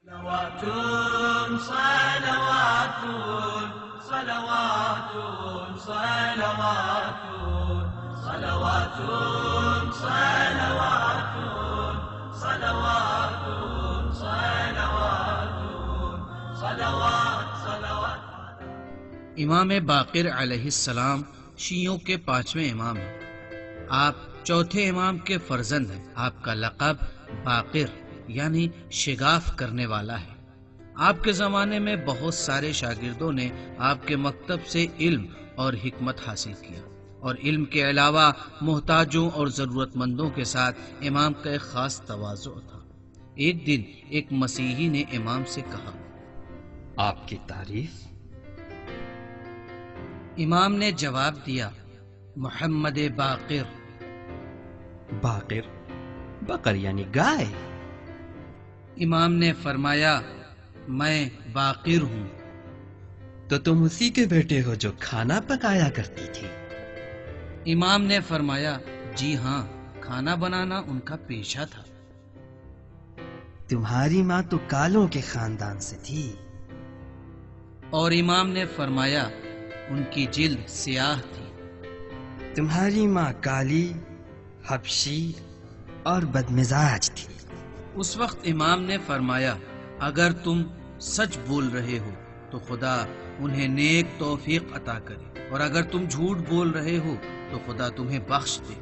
صلوات صلوات صلوات صلوات صلوات صلوات صلوات صلوات صلوات. امام باقر علیہ السلام شیعوں کے 5ویں امام ہیں. آپ چوتھے امام کے فرزند ہیں. آپ کا لقب باقر یعنی شگاف کرنے والا ہے. آپ کے زمانے میں بہت سارے شاگردوں نے آپ کے مکتب سے علم اور حکمت حاصل کیا، اور علم کے علاوہ محتاجوں اور ضرورت مندوں کے ساتھ امام کا ایک خاص تواضع تھا. ایک دن ایک مسیحی نے امام سے کہا، آپ کی تعریف؟ امام نے جواب دیا، محمد باقر. باقر؟ بقر یعنی گائے؟ امام نے فرمایا، میں باقر ہوں. تو تم اسی کے بیٹے ہو جو کھانا پکایا کرتی تھی؟ امام نے فرمایا، جی ہاں، کھانا بنانا ان کا پیشہ تھا. تمہاری ماں تو کالوں کے خاندان سے تھی. اور امام نے فرمایا، ان کی جلد سیاہ تھی. تمہاری ماں کالی، حبشی اور بدمزاج تھی. اس وقت امام نے فرمایا، اگر تم سچ بول رہے ہو تو خدا انہیں نیک توفیق عطا کرے، اور اگر تم جھوٹ بول رہے ہو تو خدا تمہیں بخش دے.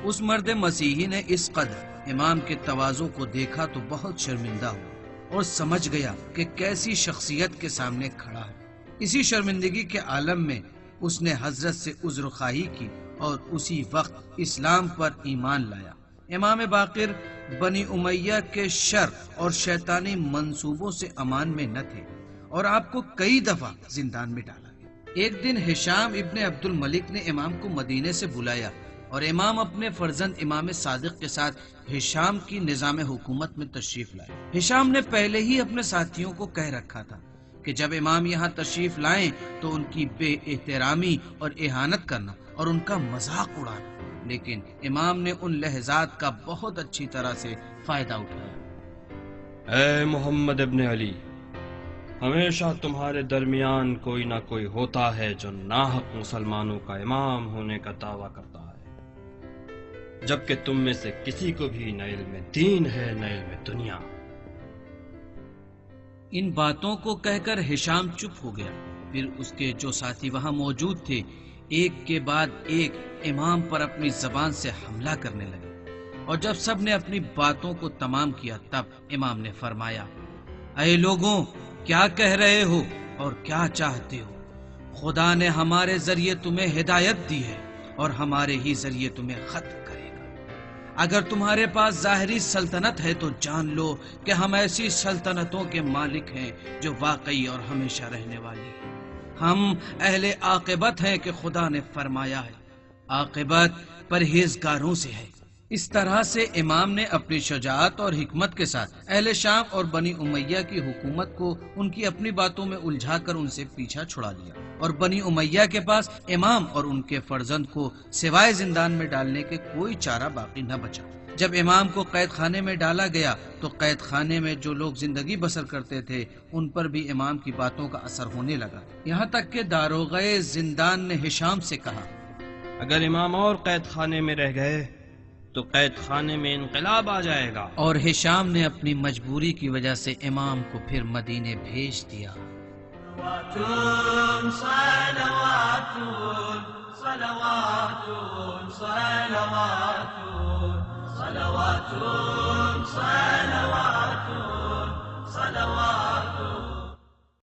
اس مرد مسیحی نے اس قدر امام کے تواضع کو دیکھا تو بہت شرمندہ ہوا اور سمجھ گیا کہ کیسی شخصیت کے سامنے کھڑا ہے. اسی شرمندگی کے عالم میں اس نے حضرت سے عذر خواہی کی اور اسی وقت اسلام پر ایمان لایا. امام باقر بنی امیہ کے شر اور شیطانی منصوبوں سے امان میں نہ تھے، اور آپ کو کئی دفعہ زندان میں ڈالا گیا. ایک دن ہشام ابن عبد الملک نے امام کو مدینے سے بلایا، اور امام اپنے فرزند امام صادق کے ساتھ ہشام کی نظام حکومت میں تشریف لائے. ہشام نے پہلے ہی اپنے ساتھیوں کو کہہ رکھا تھا کہ جب امام یہاں تشریف لائیں تو ان کی بے احترامی اور اہانت کرنا اور ان کا مذاق اڑانا. لیکن امام نے ان لحظات کا بہت اچھی طرح سے فائدہ اٹھایا. اے محمد ابن علی، ہمیشہ تمہارے درمیان کوئی نہ کوئی ہوتا ہے جو ناحق مسلمانوں کا امام ہونے کا دعویٰ کرتا ہے، جبکہ تم میں سے کسی کو بھی نہ علم دین ہے نہ علم دنیا. ان باتوں کو کہہ کر ہشام چپ ہو گیا. پھر اس کے جو ساتھی وہاں موجود تھے ایک کے بعد ایک امام پر اپنی زبان سے حملہ کرنے لگے، اور جب سب نے اپنی باتوں کو تمام کیا تب امام نے فرمایا، اے لوگوں، کیا کہہ رہے ہو اور کیا چاہتے ہو؟ خدا نے ہمارے ذریعے تمہیں ہدایت دی ہے اور ہمارے ہی ذریعے تمہیں ختم کرے گا. اگر تمہارے پاس ظاہری سلطنت ہے تو جان لو کہ ہم ایسی سلطنتوں کے مالک ہیں جو واقعی اور ہمیشہ رہنے والی ہیں. ہم اہل عاقبت ہیں کہ خدا نے فرمایا ہے، عاقبت پرہیزگاروں سے ہے. اس طرح سے امام نے اپنی شجاعت اور حکمت کے ساتھ اہل شام اور بنی امیہ کی حکومت کو ان کی اپنی باتوں میں الجھا کر ان سے پیچھا چھڑا لیا، اور بنی امیہ کے پاس امام اور ان کے فرزند کو سوائے زندان میں ڈالنے کے کوئی چارہ باقی نہ بچا. جب امام کو قید خانے میں ڈالا گیا تو قید خانے میں جو لوگ زندگی بسر کرتے تھے ان پر بھی امام کی باتوں کا اثر ہونے لگا، یہاں تک کہ داروغہ زندان نے ہشام سے کہا، اگر امام اور قید خانے میں رہ گئے تو قید خانے میں انقلاب آ جائے گا. اور ہشام نے اپنی مجبوری کی وجہ سے امام کو پھر مدینے بھیج دیا. صلوات صلوات صلوات صلوات صلوات